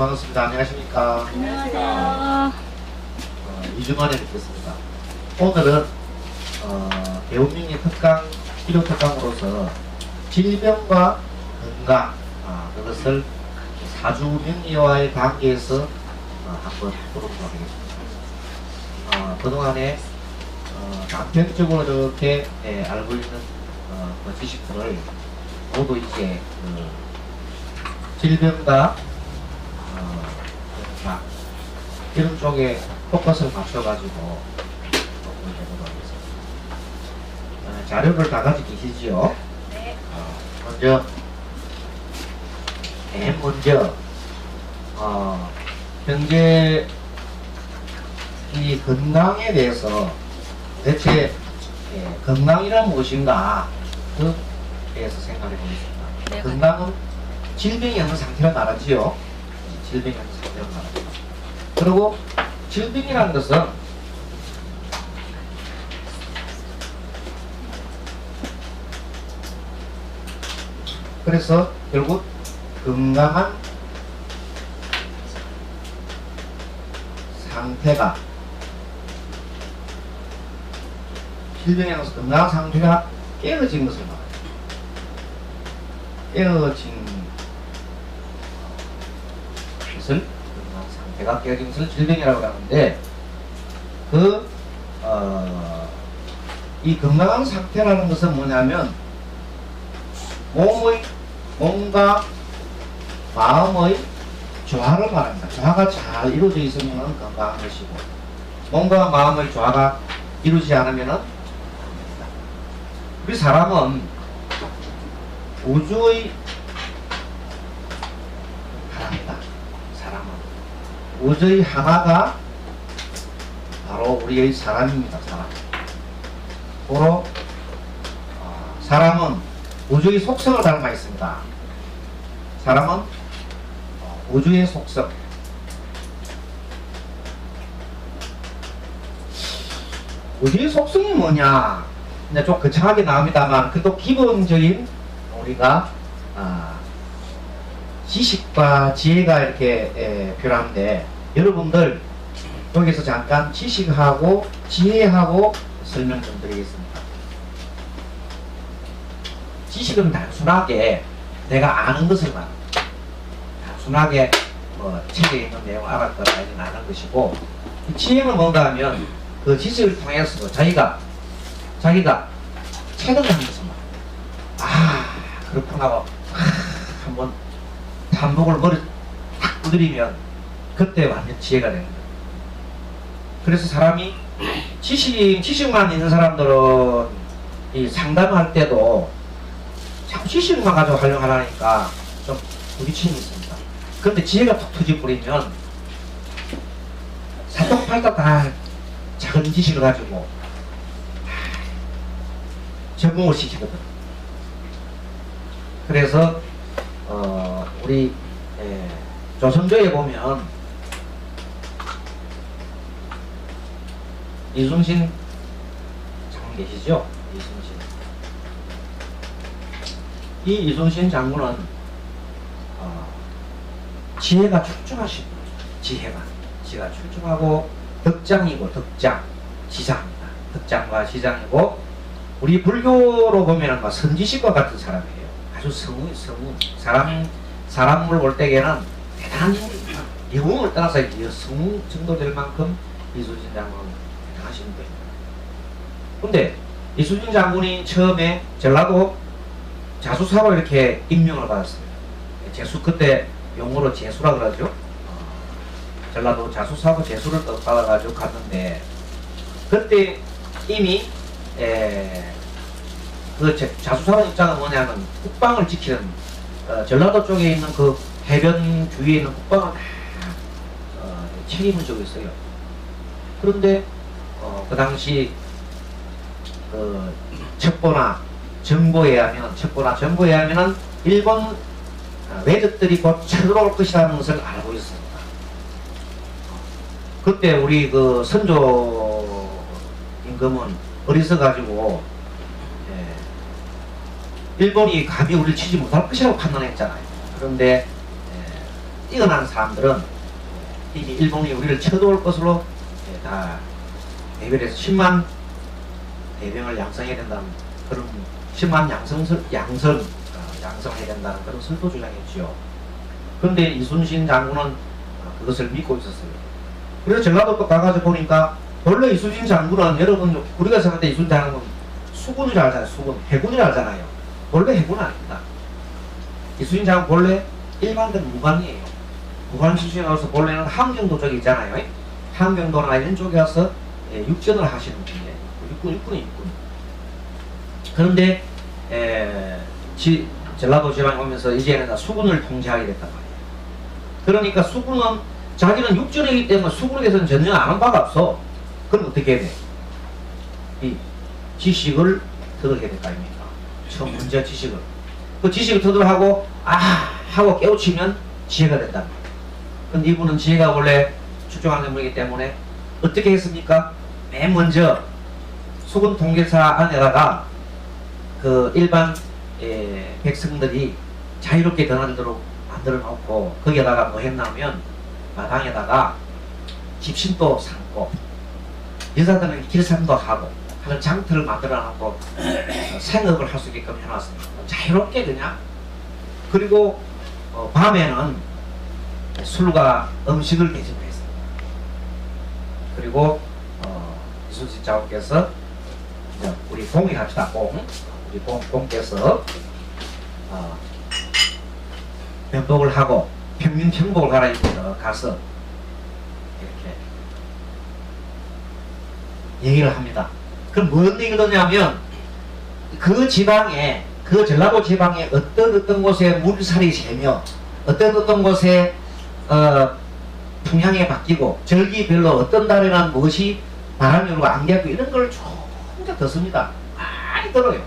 반갑습니다. 안녕하십니까. 안녕하세요. 2주 만에 뵙겠습니다. 오늘은 배우민리 특강, 필요 특강으로서 질병과 건강, 그것을 사주 명리와의 관계에서 한번 보도록 하겠습니다. 그동안에 단편적으로 이렇게 알고 있는 그 지식들을 모두 이제 질병과 건강 이런 쪽에 포커스를 맞춰가지고 해보도록 하겠습니다. 자료를 다 가지고 계시지요? 네. 먼저 현재 이 건강에 대해서 대체 건강이란 무엇인가 그 대해서 생각해 보겠습니다. 네. 건강은 질병이 없는 상태로 말하지요. 질병이 없는 상태로 말하죠. 그리고 질병이라는 것은 그래서 결국 건강한 상태가 질병이라는 것은 건강한 상태가 깨어진 것을 말해요. 깨어진 것을 건강한 상태가 깨어진 것을 질병이라고 하는데 이 건강한 상태라는 것은 뭐냐면 몸과 마음의 조화를 말합니다. 조화가 잘 이루어져 있으면 건강한 것이고 몸과 마음의 조화가 이루어지지 않으면 우리 사람은 우주의 하나입니다. 사람은 우주의 하나가 바로 우리의 사람입니다. 사람. 바로 사람은 우주의 속성을 닮아 있습니다. 사람은 우주의 속성. 우주의 속성이 뭐냐? 근데 좀 거창하게 나옵니다만, 그래도 기본적인 우리가 지식과 지혜가 이렇게 필요한데, 여러분들 여기서 잠깐 지식하고 지혜하고 설명 좀 드리겠습니다. 지식은 단순하게 내가 아는 것을 말합니다. 단순하게 책에 있는 내용을 알았거나 이런 아는 것이고, 지혜는 뭔가 하면 그 지식을 통해서 자기가 체득을 한 것을 말합니다. 그렇구나 하고 한번 단독을 머리 탁 두드리면 그때 완전 지혜가 되는 거예요. 그래서 사람이 지식만 있는 사람들은 이 상담할 때도 자꾸 지식만 가지고 하려고 하니까 좀 부딪힘이 있습니다. 그런데 지혜가 툭 터져버리면 사통팔도 다 작은 지식을 가지고 적응을 시키거든. 그래서 우리 조선조에 보면 이순신 장군 계시죠? 이 이순신 장군은 지혜가 출중하시고 지혜가 출중하고 덕장이고 시장입니다. 덕장과 시장이고 우리 불교로 보면은 선지식과 같은 사람이에요. 아주 성우 사람을 볼 때에는 대단한 영웅을 따라서 성우 정도 될 만큼 이순신 장군은 대단하신 분입니다. 근데 이순신 장군이 처음에 전라도 자수사로 이렇게 임명을 받았습니다. 재수 그때 용어로 재수라 그러죠. 전라도 자수사로 재수를 받아가지고 갔는데 그때 이미 그 자수사로 입장은 뭐냐면 국방을 지키는 전라도 쪽에 있는 그 해변 주위에 있는 국방을 책임을 지고 있어요. 그런데 그 당시 그 첩보나 정보에 의하면은 일본 외적들이 곧 쳐들어올 것이라는 것을 알고 있습니다. 그때 우리 그 선조 임금은 어리석어가지고 일본이 감히 우리를 치지 못할 것이라고 판단했잖아요. 그런데 뛰어난 사람들은 이게 일본이 우리를 쳐들어올 것으로 다 대별해서 10만 대병을 양성해야 된다는 그런 10만 양성해야 된다는 그런 설도 주장했지요. 그런데 이순신 장군은 그것을 믿고 있었어요. 그래서 전라도 또 가가지고 보니까 원래 이순신 장군은 여러분 우리가 생각할 때 이순신 장군은 수군을 알잖아요. 수군, 해군을 알잖아요. 원래 해군은 아닙니다. 이순신 장군 원래 일반된 무관이에요. 무관 출신으로서 본래는 함경도 쪽에 있잖아요. 함경도나 이런 쪽에 와서 육전을 하시는 분이에요. 육군이 육군. 그런데 전라도 지방에 오면서 이제는 수군을 통제하게 됐단 말이에요. 그러니까 수군은 자기는 육전이기 때문에 수군에 대해서는 전혀 아는 바가 없어. 그럼 어떻게 해야 돼? 이 지식을 터득해야 될 거 아닙니까? 처음 문제 지식을. 그 지식을 터득하고 하고 깨우치면 지혜가 된단 말이에요. 근데 이분은 지혜가 원래 출중하는 분이기 때문에 어떻게 했습니까? 맨 먼저 수군 통계사 안에다가 그 일반 백성들이 자유롭게 드나들도록 만들어 놓고 거기에다가 뭐 했냐면 마당에다가 집신도 삼고 여자들은 길쌈도 하고 하는 장터를 만들어 놓고 생업을 할 수 있게끔 해놨습니다. 자유롭게 그냥. 그리고 밤에는 술과 음식을 대접을 했습니다. 그리고 이순신 장군께서 우리 공이 합시다. 우리 공께서 면복을 하고 평민평복을 갈아입고 가서 이렇게 얘기를 합니다. 그럼 뭔 얘기를 하냐면 그 지방에 그 전라도 지방에 어떤 곳에 물살이 세며 어떤 곳에 풍향이 바뀌고 절기별로 어떤 달에는 무엇이 바람이 불고 안개고 이런 걸 조금 듣습니다. 많이 들어요.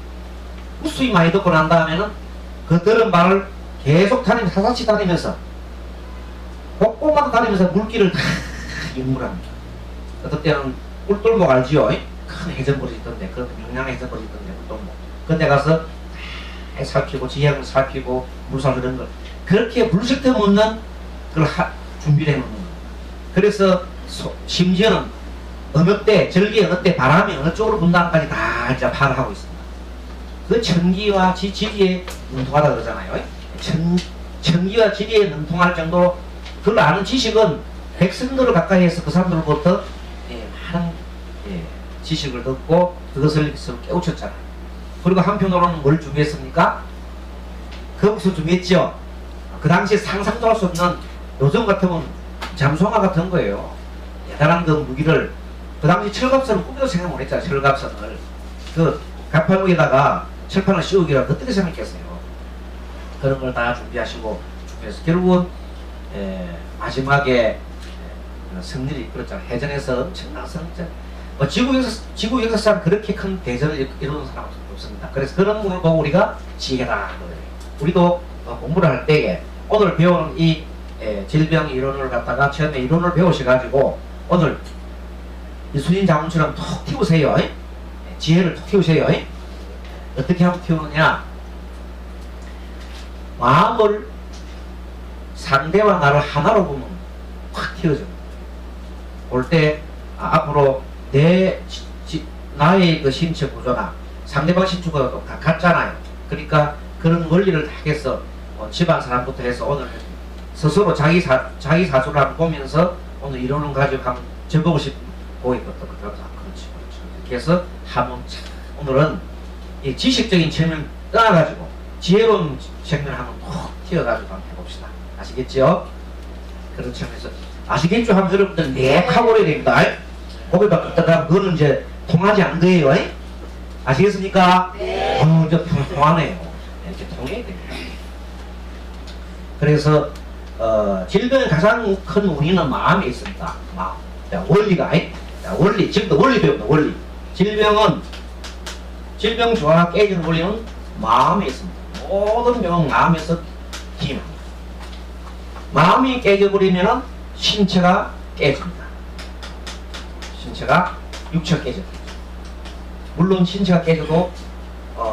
무수히 많이 듣고 난 다음에는 그 들은 말을 계속 다니면서 사사치 다니면서 곳곳마다 다니면서 물길을 다 인물합니다. 어떤 때는 꿀돌목 알지요? 큰 해전벌이 있던데 그 명량 해전벌이 있던데 꿀돌목 그때 가서 다 살피고 지형을 살피고 물살 그런 걸 그렇게 물색 틈 없는 그걸 준비를 해놓는 거예요. 그래서 심지어는 어느 때 절기 어느 때 바람이 어느 쪽으로 분다까지 다 이제 파악을 하고 있습니다. 그 천기와 지리에 능통하다 그러잖아요. 천기와 지리에 능통할 정도로 그걸 아는 지식은 백성들을 가까이 해서 그 사람들로부터 많은 지식을 듣고 그것을 깨우쳤잖아요. 그리고 한편으로는 뭘 준비했습니까? 거기서 준비했죠. 그 당시에 상상도 할 수 없는 요즘 같으면 잠수함 같은 거예요. 대단한 그 무기를 그 당시 철갑선을 꿈에도 생각 못 했잖아요. 철갑선을 그 갑판목에다가 철판을 씌우기라 어떻게 생각했어요. 그런 걸 다 준비하시고 준비해서 결국은 마지막에 승리를 이끌었잖아요. 해전에서 엄청난 성전. 지구 역사상 그렇게 큰 대전을 이루는 사람은 없습니다. 그래서 그런 부분을 보고 우리가 지혜다. 우리도 공부를 할 때에 오늘 배우는 이 질병 이론을 갖다가 처음에 이론을 배우셔가지고 오늘 이순신 장군처럼 톡 튀우세요. 지혜를 톡 튀우세요. 어떻게 하면 튀우느냐? 마음을 상대와 나를 하나로 보면 확 튀어집니다. 볼 때 앞으로 나의 그 신체 구조나 상대방 신체 구조가 같잖아요. 그러니까 그런 원리를 다 해서 집안 사람부터 해서 오늘 스스로 자기 사주를 한번 보면서 오늘 이론을 가지고 한번 적어보고 싶고 있거든. 그렇지. 이렇게 해서 한번 오늘은 이 지식적인 측면을 떠나가지고 지혜로운 측면을 한번 톡 튀어가지고 한번 해봅시다. 아시겠죠? 그런 측면에서 아시겠죠? 하면 여러분들 넥하고 그래야 됩니다. 고개 바꿨다가 그거는 이제 통하지 않은 거예요. 아시겠습니까? 네. 이제 통하네요. 이렇게 통해야 됩니다. 그래서 질병의 가장 큰 원인은 마음에 있습니다. 마음. 자, 원리가 원리. 지금도 원리 배웁니다. 원리. 질병 조화가 깨지는 원리는 마음에 있습니다. 모든 병은 마음에서 기인합니다. 마음이 깨져버리면 신체가 깨집니다. 육체가 깨집니다. 물론 신체가 깨져도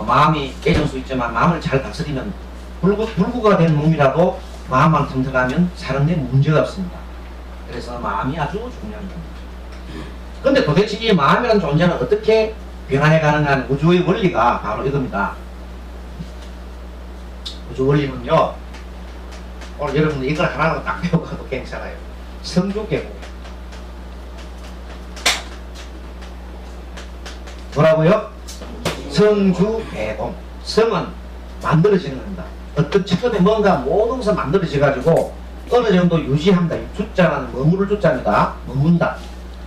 마음이 깨질 수 있지만 마음을 잘 다스리면 불구가 된 몸이라도 마음만 튼튼하면 사는데 문제가 없습니다. 그래서 마음이 아주 중요한 겁니다. 근데 도대체 이 마음이라는 존재는 어떻게 변화해 가는가 하는 우주의 원리가 바로 이겁니다. 우주 원리는요, 오늘 여러분들 이걸 하나로 딱 배우고 가도 괜찮아요. 성주계곡. 뭐라고요? 성주계공. 성은 만들어지는 겁니다. 어떤 처음에 뭔가 모든 것을 만들어져 가지고 어느 정도 유지합니다. 주자는 머무를 주자입니다. 머문다.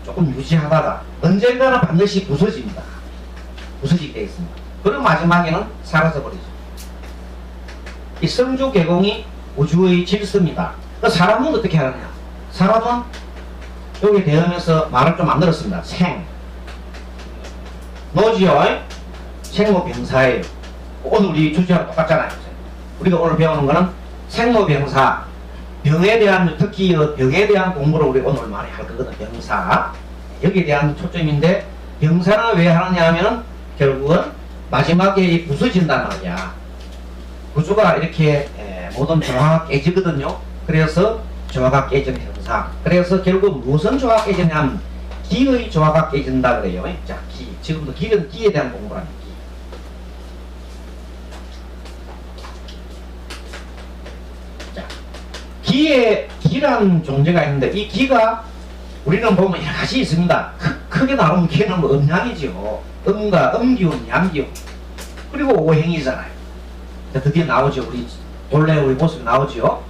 조금 유지하다가 언젠가는 반드시 부서집니다. 부서지게 되어 있습니다. 그리고 마지막에는 사라져버리죠. 이 성주계공이 우주의 질서입니다. 사람은 어떻게 하느냐? 사람은 여기 대하면서 말을 좀 만들었습니다. 생. 노지요. 생로병사예요. 오늘 우리 주제랑 똑같잖아요. 우리가 오늘 배우는 거는 생로병사. 병에 대한, 특히 병에 대한 공부를 우리 오늘 많이 할 거거든요. 병사. 여기에 대한 초점인데, 병사는 왜 하느냐 하면 결국은 마지막에 부서진단 말이야. 우주가 이렇게 모든 조화가 깨지거든요. 그래서 조화가 깨지는 현상. 그래서 결국 무슨 조화가 깨지냐면 기의 조화가 깨진다 그래요. 자, 기. 지금도 기는 기에 대한 공부랍니다. 기. 자, 기란 존재가 있는데 이 기가 우리는 보면 여러 가지 있습니다. 크게 나오면 기는 뭐 음양이죠. 음과 음기운, 양기운. 그리고 오행이잖아요. 드디어 나오죠. 본래 우리 모습이 나오죠.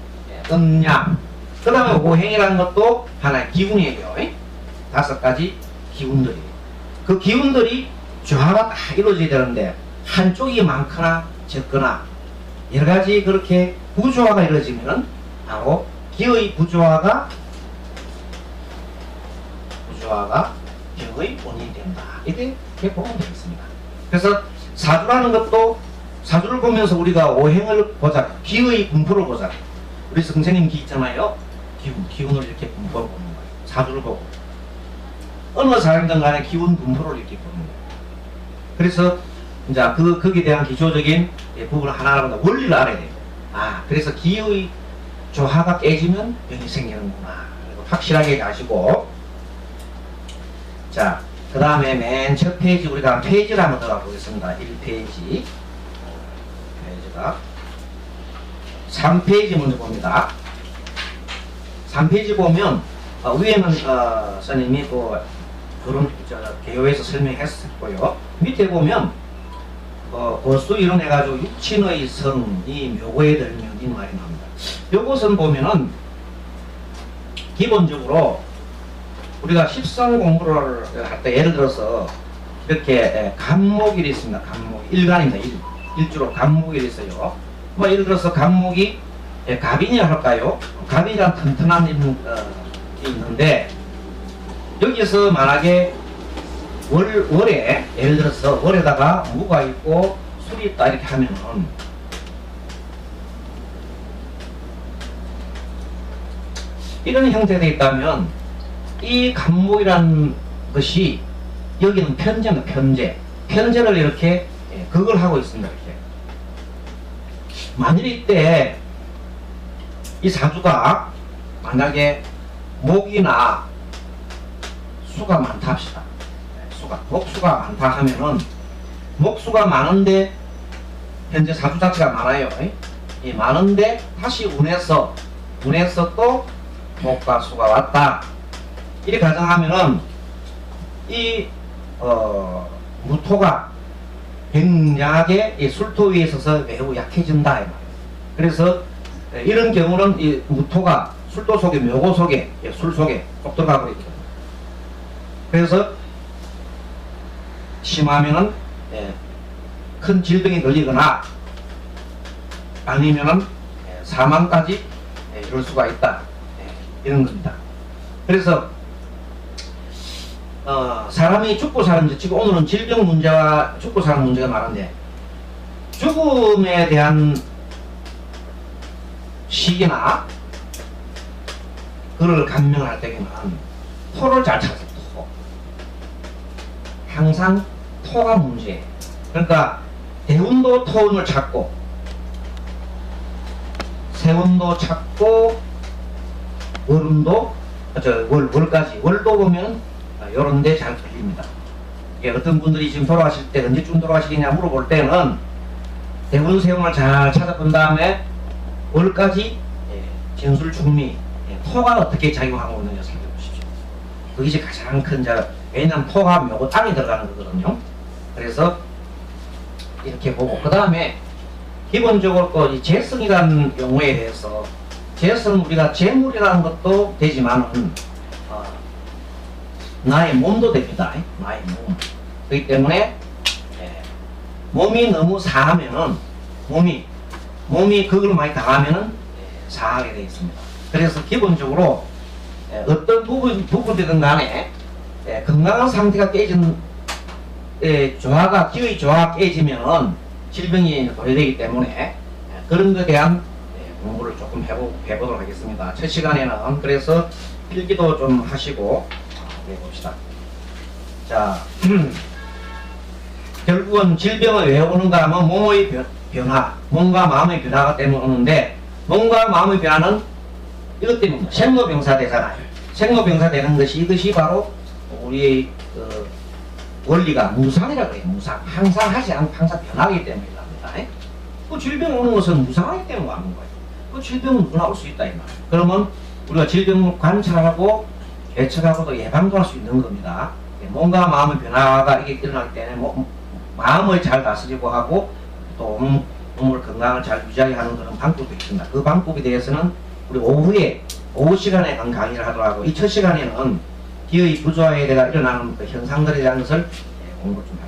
음양. 그 다음에 오행이라는 것도 하나의 기운이에요. 5가지 기운들이. 그 기운들이 조화가 다 이루어져야 되는데 한쪽이 많거나 적거나 여러 가지 그렇게 부조화가 이루어지면 바로 기의 부조화가 병의 원인이 된다. 이렇게 보면 되겠습니다. 그래서 사주라는 것도 사주를 보면서 우리가 오행을 보자. 기의 분포를 보자. 우리 선생님 기 있잖아요. 기운을 이렇게 분포를 보는 거예요. 사주를 보고. 어느 사람든 간에 기운 분포를 이렇게 보는 거예요. 그래서 이제 거기에 대한 기초적인 부분을 하나하나 원리를 알아야 돼요. 그래서 기의 조화가 깨지면 병이 생기는구나. 확실하게 아시고. 자, 그 다음에 맨 첫 페이지 우리가 페이지를 한번 들어가 보겠습니다. 1페이지. 페이지가 3페이지 먼저 봅니다. 3페이지 보면 위에는 선생님이 또 그런 개요에서 설명했었고요. 밑에 보면 보수 이론해가지고 육친의 성이 묘고에 들면 이 말이 나옵니다. 요것은 보면은 기본적으로 우리가 십성 공부를 할 때 예를 들어서 이렇게 간목일이 있습니다. 간목 일간입니다. 일주로 간목일이 있어요. 뭐 예를 들어서 간목이 갑이냐 할까요? 갑이란 튼튼한 게 있는데 여기서 만약에 월에 예를 들어서 월에다가 무가 있고 술이 있다 이렇게 하면은 이런 형태가 있다면 이 간목이라는 것이 여기는 편제입니다. 편제를 이렇게 그걸 하고 있습니다. 이렇게 만일 이때 이 사주가 만약에 목이나 수가 많다 합시다. 목수가 많다 하면은 목수가 많은데 현재 사주 자체가 많아요. 많은데 다시 운에서 또 목과 수가 왔다. 이렇게 가정하면은 이 무토가 굉장하게 이 술토 위에 있어서 매우 약해진다 이 말이에요. 그래서 이런 경우는 이 무토가 술토 속에 묘고 속에 술 속에 쏙 들어가 버리죠. 그래서 심하면은 큰 질병에 걸리거나 아니면은 사망까지 이럴 수가 있다. 이런 겁니다. 그래서 사람이 죽고 사는 지금 오늘은 질병 문제와 죽고 사는 문제가 많은데 죽음에 대한 시기나 그를 감명할 때에는 토를 잘 찾아서 토. 항상 토가 문제예요. 그러니까 대운도 토운을 찾고 세운도 찾고 월음도 월까지 월도 보면 요런 데 잘 걸립니다. 이게 어떤 분들이 지금 돌아가실 때 언제쯤 돌아가시겠냐 물어볼 때는 대분 세운을 잘 찾아본 다음에 월까지 진술 중미 토가 어떻게 작용하고 있느냐 살펴보십시오. 그게 이제 가장 큰 자. 왜냐하면 토가 요거 땅에 들어가는 거거든요. 그래서 이렇게 보고 그 다음에 기본적으로 또 이 재성이라는 용어에 대해서 재성 우리가 재물이라는 것도 되지만은 나의 몸도 됩니다. 나의 몸. 그렇기 때문에 몸이 너무 사하면은 몸이 그걸 많이 당하면은 사하게 되어 있습니다. 그래서 기본적으로 어떤 부분이든 간에 건강한 상태가 깨진 조화가 기의 조화가 깨지면 질병이 도래되기 때문에 그런 것에 대한 공부를 조금 해보도록 하겠습니다. 첫 시간에는 그래서 필기도 좀 하시고 해봅시다. 자, 결국은 질병을 왜 오는가 하면 몸의 변화, 몸과 마음의 변화가 때문에 오는데 몸과 마음의 변화는 이것 때문에 생로병사 되잖아요. 생로병사 되는 것이 이것이 바로 우리의 원리가 무상이라고 해요. 무상. 항상 하지 않고 항상 변하기 때문이랍니다. 그 질병 오는 것은 무상하기 때문에 오는 거예요. 그 질병은 누구나 올 수 있다 이 말이에요. 그러면 우리가 질병을 관찰하고 예측하고도 예방도 할 수 있는 겁니다. 몸과 마음의 변화가 이게 일어날 때는 마음을 잘 다스리고 하고 또 몸을 건강을 잘 유지하게 하는 그런 방법이 있습니다. 그 방법에 대해서는 우리 오후 시간에 강의를 하더라고. 이 첫 시간에는 기의 부조화에 대해 일어나는 그 현상들에 대한 것을 공부 좀